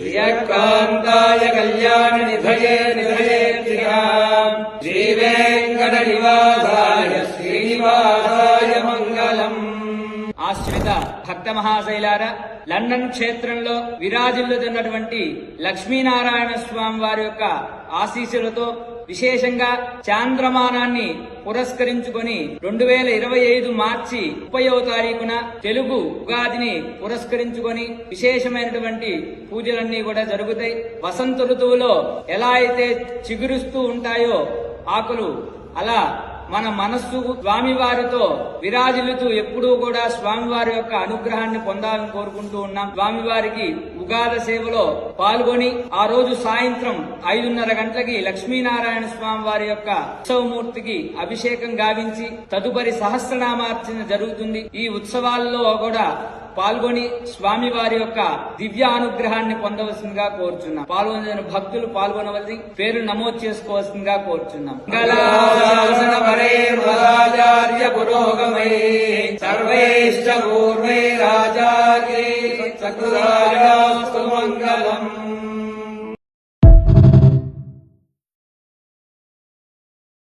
ప్రియకాంతాయ కళ్యాణ నిధయే శ్రీ వెంకట నివాసాయ శ్రీనివాసాయ మంగళం. ఆశ్రిత భక్త మహాశైలార, లండన్ క్షేత్రంలో విరాజిల్లుతున్నటువంటి లక్ష్మీనారాయణ స్వామి వారి యొక్క ఆశీస్సులతో విశేషంగా చాంద్రమానాన్ని పురస్కరించుకొని 2025 మార్చి 30వ తారీఖున తెలుగు ఉగాదిని పురస్కరించుకొని విశేషమైనటువంటి పూజలన్నీ కూడా జరుగుతాయి. వసంత ఋతువులో ఎలా అయితే చిగురుస్తూ ఉంటాయో ఆకులు, అలా మన మనస్సు స్వామివారితో విరాజిల్లుతూ ఎప్పుడూ కూడా స్వామివారి యొక్క అనుగ్రహాన్ని పొందాలని కోరుకుంటూ ఉన్నాం. స్వామివారికి ఉగాది సేవలో పాల్గొని ఆ రోజు సాయంత్రం 5:30 గంటలకి లక్ష్మీనారాయణ స్వామి వారి యొక్క ఉత్సవమూర్తికి అభిషేకం గావించి తదుపరి సహస్రనామార్చన జరుగుతుంది. ఈ ఉత్సవాల్లో కూడా పాల్గొని స్వామివారి యొక్క దివ్య అనుగ్రహాన్ని పొందవలసిందిగా కోరుచున్నాం. పాల్గొన భక్తులు పాల్గొనవలసి పేరు నమోదు చేసుకోవాల్సిందిగా కోరుచున్నాం. పురోగమై సర్వైశ్చ పూర్వైరాచార్యై సకృతాయాస్తు మంగళం.